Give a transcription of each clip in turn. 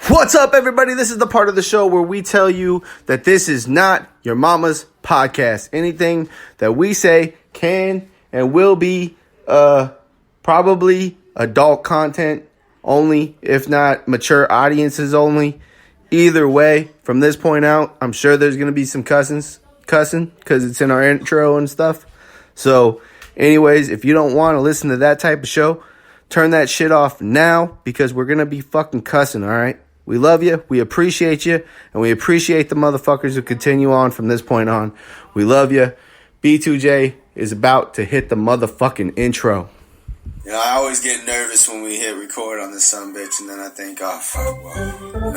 What's up, everybody? This is the part of the show where we tell you that this is not your mama's podcast. Anything that we say can and will be probably adult content only, if not mature audiences only. Either way, from this point out, I'm sure there's going to be some cussing because it's in our intro and stuff. So, anyways, if you don't want to listen to that type of show, turn that shit off now because we're going to be fucking cussing, all right? We love you, we appreciate you, and we appreciate the motherfuckers who continue on from this point on. We love you. B2J is about to hit the motherfucking intro. You know, I always get nervous when we hit record on this sumbitch, and then I think, oh fuck, well,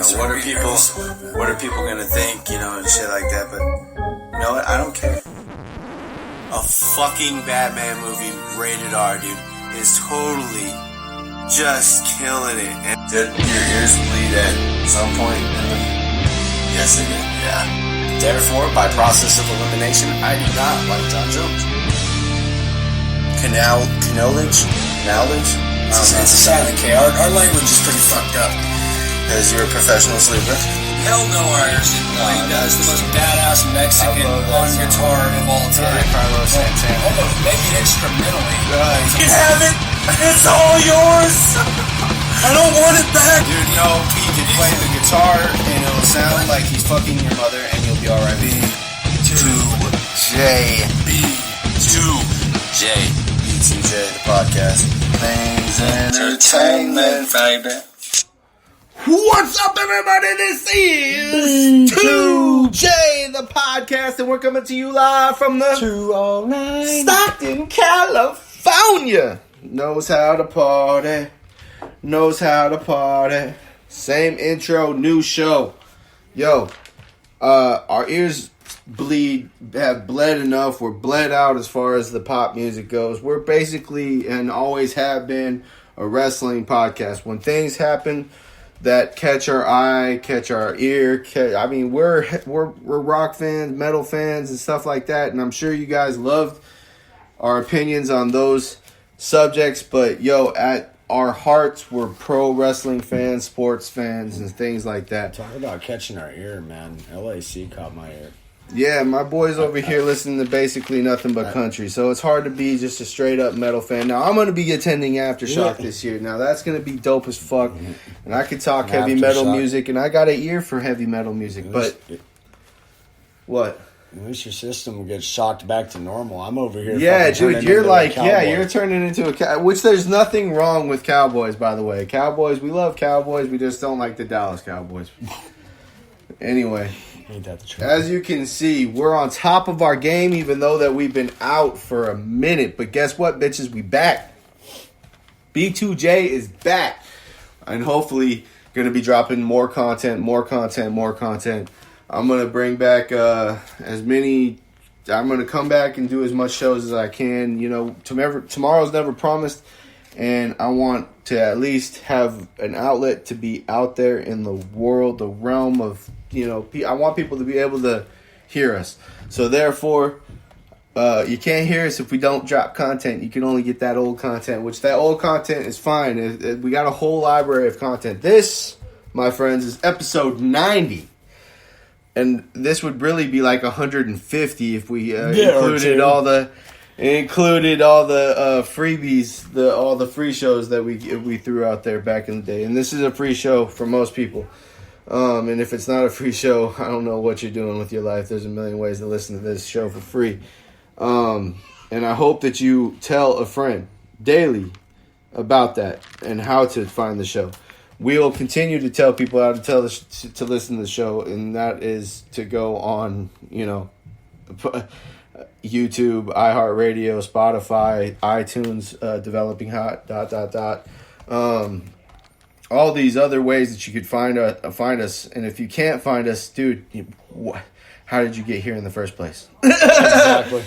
what are people gonna think, and shit like that. But you know what? I don't care. A fucking Batman movie, rated R, dude, is totally just killing it. And did your ears bleed at some point? Yes, they did. Yeah. Therefore, by process of elimination, I do not like John Jones. Knowledge? It's a silent K. Our language is pretty fucked up. Because you're a professional sleeper? Hell no, that's the most badass Mexican on guitar of all time. Carlos Santana. Almost, maybe instrumentally. You can have it! It's all yours! I don't want it back! Dude, he can play the guitar and it'll sound like he's fucking your mother and you'll be alright. B2J. B2J, the podcast. Things entertainment, baby. What's up, everybody? This is 2J, the podcast, and we're coming to you live from the 209 Stockton, California. Knows how to party. Same intro, new show. Yo, our ears have bled enough. We're bled out as far as the pop music goes. We're basically, and always have been, a wrestling podcast. When things happen that catch our eye, catch our ear, we're rock fans, metal fans, and stuff like that. And I'm sure you guys loved our opinions on those subjects. But at our hearts, we're pro wrestling fans, sports fans, and things like that. Talk about catching our ear, man. LAC caught my ear. Yeah, my boy's over here listening to basically nothing but country, so it's hard to be just a straight-up metal fan. Now, I'm going to be attending Aftershock this year. Now, that's going to be dope as fuck, and I could talk heavy metal music, and I got an ear for heavy metal music, but... What? At least your system will get shocked back to normal. I'm over here. Yeah, dude, you're you're turning into a which there's nothing wrong with Cowboys, by the way. Cowboys, we love Cowboys, we just don't like the Dallas Cowboys. Anyway... Ain't that the truth? As you can see, we're on top of our game, even though that we've been out for a minute. But guess what, bitches? We back. B2J is back. And hopefully going to be dropping more content. I'm going to bring back as many... I'm going to come back and do as much shows as I can. Tomorrow's never promised. And I want to at least have an outlet to be out there in the world, the realm of... I want people to be able to hear us. So therefore, you can't hear us if we don't drop content. You can only get that old content, which that old content is fine. We got a whole library of content. This, my friends, is episode 90. And this would really be like 150 if we included all the freebies, all the free shows that we threw out there back in the day. And this is a free show for most people. And if it's not a free show, I don't know what you're doing with your life. There's a million ways to listen to this show for free. And I hope that you tell a friend daily about that and how to find the show. We'll continue to tell people how to listen to the show, and that is to go on, YouTube, iHeartRadio, Spotify, iTunes, Developing Hot, ... all these other ways that you could find us. And if you can't find us, dude, how did you get here in the first place? Exactly.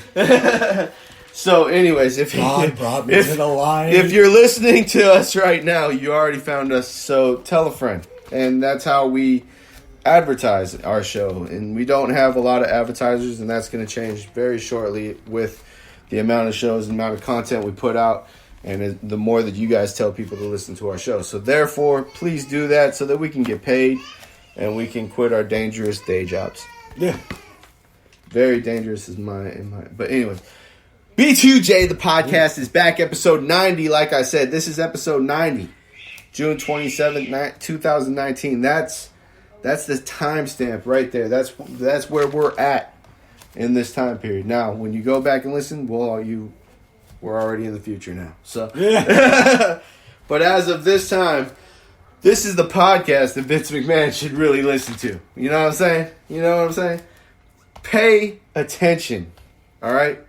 So anyways, if you're listening to us right now, you already found us. So tell a friend. And that's how we advertise our show. And we don't have a lot of advertisers, and that's going to change very shortly with the amount of shows and amount of content we put out. and the more that you guys tell people to listen to our show. So therefore, please do that so that we can get paid and we can quit our dangerous day jobs. Yeah. Very dangerous is my. But anyways, B2J, the podcast is back, episode 90. Like I said, this is episode 90, June 27th, 2019. That's the timestamp right there. That's where we're at in this time period. Now, when you go back and listen, we're already in the future now. So, yeah. But as of this time, this is the podcast that Vince McMahon should really listen to. You know what I'm saying? Pay attention. All right?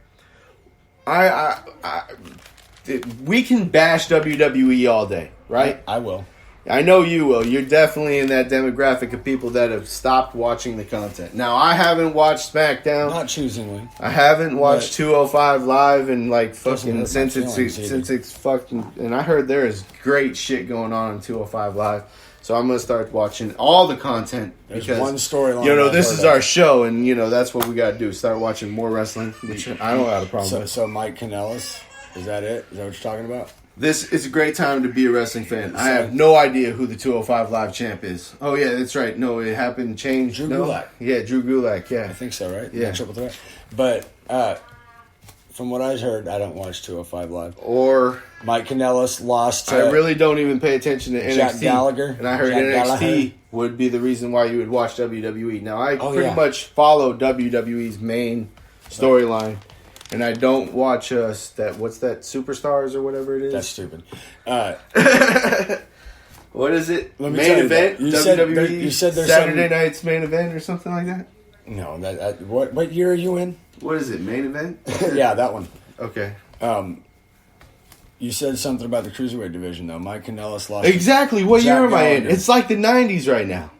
We can bash WWE all day, right? I will. I know you will. You're definitely in that demographic of people that have stopped watching the content. Now, I haven't watched SmackDown. Not choosingly. I haven't watched 205 Live and like fucking since it's fucking. And I heard there is great shit going on 205 Live. So I'm gonna start watching all the content because one storyline. This is our show, and that's what we gotta do. Start watching more wrestling. Which I don't have a problem with. So Mike Kanellis, is that it? Is that what you're talking about? This is a great time to be a wrestling fan. I have no idea who the 205 Live champ is. Oh, yeah, that's right. No, it happened, changed. Drew Gulak. Yeah, Drew Gulak, yeah. I think so, right? Yeah. Triple threat. But from what I've heard, I don't watch 205 Live. Or Mike Kanellis lost to... I really don't even pay attention to NXT. Jack Gallagher. And I heard Jack NXT Gallagher would be the reason why you would watch WWE. Now, I pretty much follow WWE's main storyline. And I don't watch what's that, Superstars or whatever it is? That's stupid. What is it? Let me Main tell you event? that. WWE? You said there's Saturday night's main event or something like that? No, what year are you in? What is it, main event? Yeah, that one. Okay. You said something about the Cruiserweight division, though. Mike Kanellis lost... Exactly. What Jack year am I in? Gallagher. It's like the 90s right now.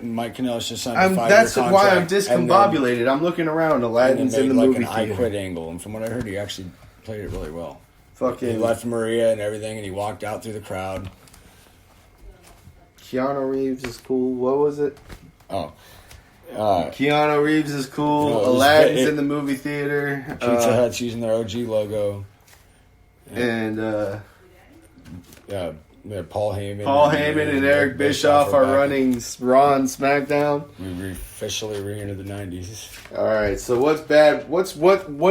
Mike Kanellis just signed a 5-year contract. That's why I'm discombobulated. I'm looking around. Aladdin's in the movie an theater. I Quit angle, and from what I heard, he actually played it really well. Fucking He left Maria and everything, and he walked out through the crowd. Keanu Reeves is cool. What was it? Oh. Keanu Reeves is cool. No, Aladdin's in the movie theater. Pizza Hut's using their OG logo. And Paul Heyman. And Eric Bischoff are running Raw and SmackDown. We officially re-entered the 90s. All right. So what's bad? What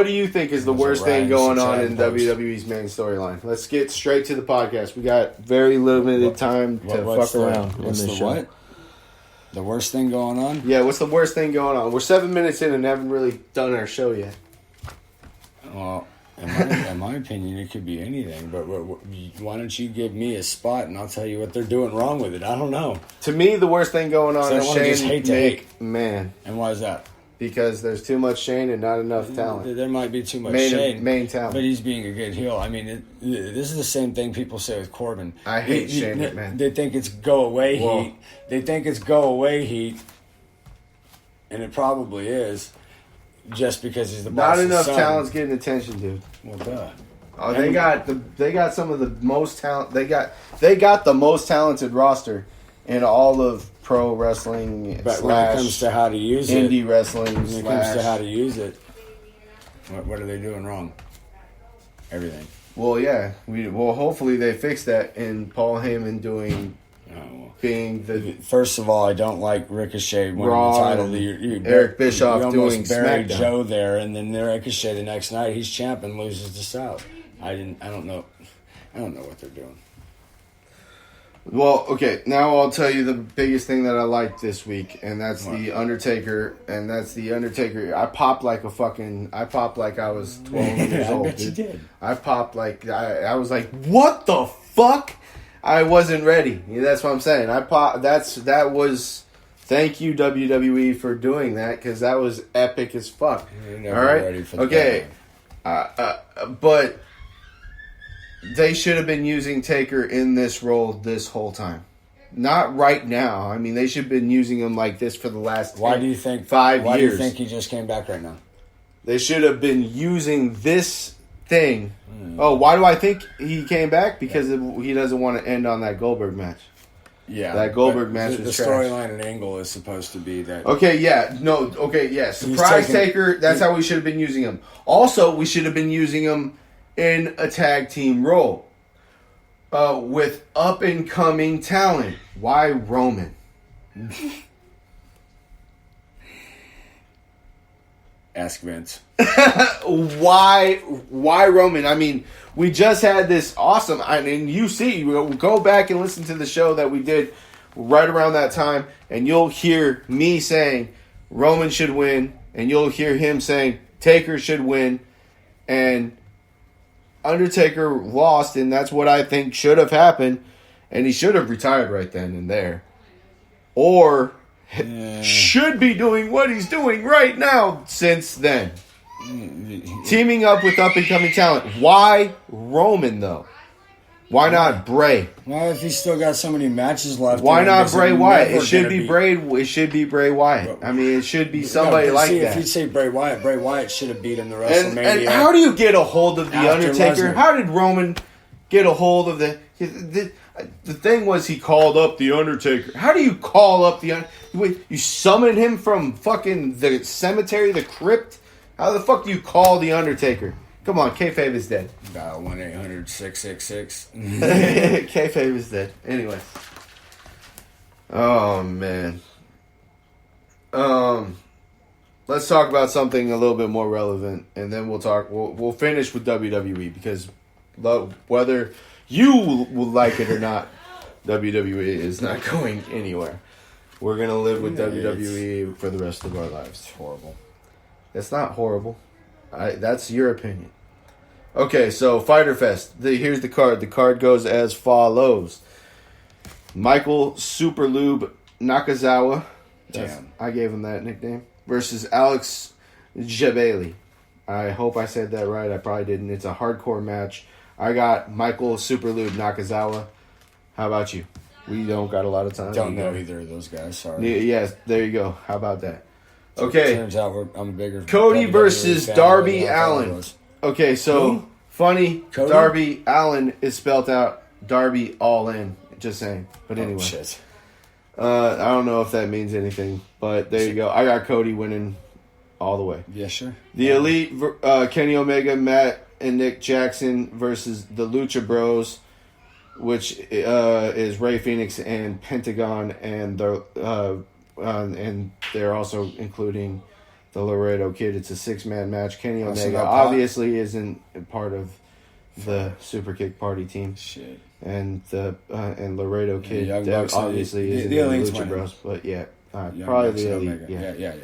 do you think is the worst thing going on in WWE's main storyline? Let's get straight to the podcast. We got very limited time to fuck around in this show. What? The worst thing going on? Yeah. What's the worst thing going on? We're 7 minutes in and haven't really done our show yet. Well, in my opinion, it could be anything. But why don't you give me a spot and I'll tell you what they're doing wrong with it? I don't know. To me, the worst thing going on is Shane McMahon. And why is that? Because there's too much Shane and not enough talent. There might be too much Shane. Main talent. But he's being a good heel. I mean, this is the same thing people say with Corbin. I hate Shane McMahon. They think it's go away heat. They think it's go away heat. And it probably is. Just because he's the boss. Not enough talent's getting attention, dude. Well, duh. Oh, they got some of the most talent. They got the most talented roster in all of pro wrestling. But when it comes to how to use indie wrestling, when it comes to how to use it, what are they doing wrong? Everything. Well, yeah. Hopefully they fix that in Paul Heyman being the... First of all, I don't like Ricochet winning the title. Eric Bischoff you doing buried SmackDown. Joe there, and then Ricochet the next night, he's champ and loses to South. I don't know what they're doing. Well, okay, now I'll tell you the biggest thing that I liked this week, and that's The Undertaker, I popped like I was 12 years old, dude. You did. I popped like, I was like, what the fuck? I wasn't ready. Yeah, that's what I'm saying. Thank you, WWE, for doing that, because that was epic as fuck. You're never ready for but they should have been using Taker in this role this whole time. Not right now. I mean, they should have been using him like this for the last 5 years. Why do you think he just came back right now? They should have been using this thing. Oh, why do I think he came back? Because he doesn't want to end on that Goldberg match. Yeah, that Goldberg match was the trash. storyline and angle is supposed to be that. Surprise Taker. That's how we should have been using him. Also, we should have been using him in a tag team role with up-and-coming talent. Why Roman? Ask Vince. Why Roman? I mean, we just had this awesome... go back and listen to the show that we did right around that time, and you'll hear me saying Roman should win, and you'll hear him saying Taker should win, and Undertaker lost, and that's what I think should have happened, and he should have retired right then and there. Or should be doing what he's doing right now since then. Teaming up with up-and-coming talent. Why Roman, though? Why not Bray? Well, if he's still got so many matches left, why not Bray Wyatt? It should be Bray. It should be Bray Wyatt. I mean, it should be somebody like that. If you say Bray Wyatt should have beat him the WrestleMania. And how do you get a hold of the Undertaker? How did Roman get a hold of the thing was he called up the Undertaker. How do you call up the Undertaker? You summon him from fucking the cemetery, the crypt? How the fuck do you call the Undertaker? Come on, kayfabe is dead. Dial 1-800-666. Kayfabe is dead. Anyway. Oh, man. Let's talk about something a little bit more relevant, and then we'll finish with WWE, because whether you will like it or not, WWE is not going anywhere. We're going to live with WWE for the rest of our lives. It's horrible. It's not horrible. That's your opinion. Okay, so Fyter Fest. Here's the card. The card goes as follows: Michael Superlube Nakazawa. Damn. I gave him that nickname. Versus Alex Jabali. I hope I said that right. I probably didn't. It's a hardcore match. I got Michael Superlube Nakazawa. How about you? We don't got a lot of time. Don't know either of those guys. Sorry. Yes, there you go. How about that? Okay. Turns out I'm a bigger Cody WWE versus fan Darby than I thought I Allin. was. Okay, so Who? funny. Cody? Darby Allin is spelled out Darby all in. Just saying. But anyway. Oh, shit. I don't know if that means anything, but there you go. I got Cody winning all the way. Yeah, sure. The Elite, Kenny Omega, Matt and Nick Jackson versus the Lucha Bros, which is Rey Fenix and Pentagon, and they're also including the Laredo Kid. It's a 6-man match. Kenny Omega obviously isn't part of the Super Kick Party team. Shit. And Laredo Kid obviously is in the Lucha Bros. But yeah, probably the Elite. Yeah.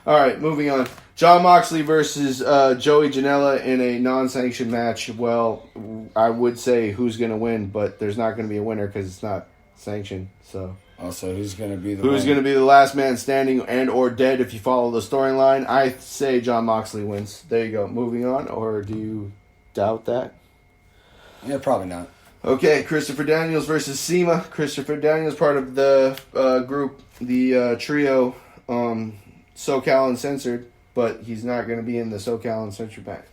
All right, moving on. Jon Moxley versus Joey Janela in a non-sanctioned match. Well, I would say who's going to win, but there's not going to be a winner because it's not sanctioned. So also, who's going to be the last man standing and or dead if you follow the storyline? I say Jon Moxley wins. There you go. Moving on, or do you doubt that? Yeah, probably not. Okay, Christopher Daniels versus SEMA. Christopher Daniels, part of the group, the trio, SoCal Uncensored, but he's not going to be in the SoCal Uncensored back.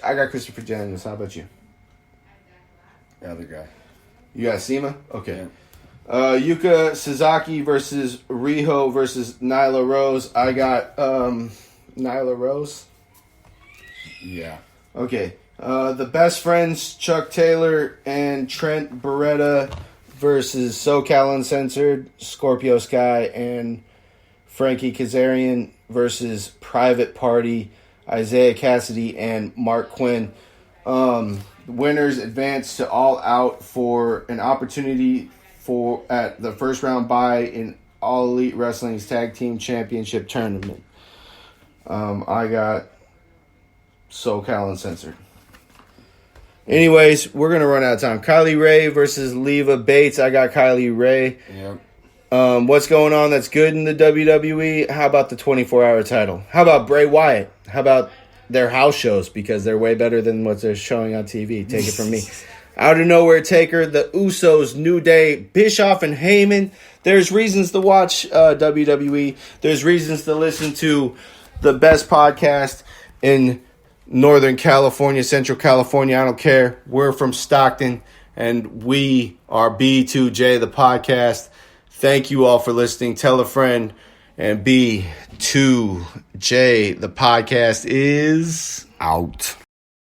I got Christopher Daniels. How about you? The other guy. You got SEMA? Okay. Yeah. Yuka Sasaki versus Riho versus Nyla Rose. I got Nyla Rose. Yeah. Okay. The Best Friends, Chuck Taylor and Trent Beretta versus SoCal Uncensored, Scorpio Sky and Frankie Kazarian versus Private Party, Isaiah Cassidy and Mark Quinn. Winners advance to All Out for an opportunity at the first round bye in All Elite Wrestling's Tag Team Championship Tournament. I got SoCal Uncensored. Anyways, we're going to run out of time. Kylie Ray versus Leva Bates. I got Kylie Ray. Yep. What's going on that's good in the WWE? How about the 24-hour title? How about Bray Wyatt? How about their house shows? Because they're way better than what they're showing on TV. Take it from me. Out of Nowhere Taker, the Usos, New Day, Bischoff, and Heyman. There's reasons to watch WWE. There's reasons to listen to the best podcast in Northern California, Central California, I don't care. We're from Stockton, and we are B2J, the podcast. Thank you all for listening. Tell a friend, and B2J, the podcast is out.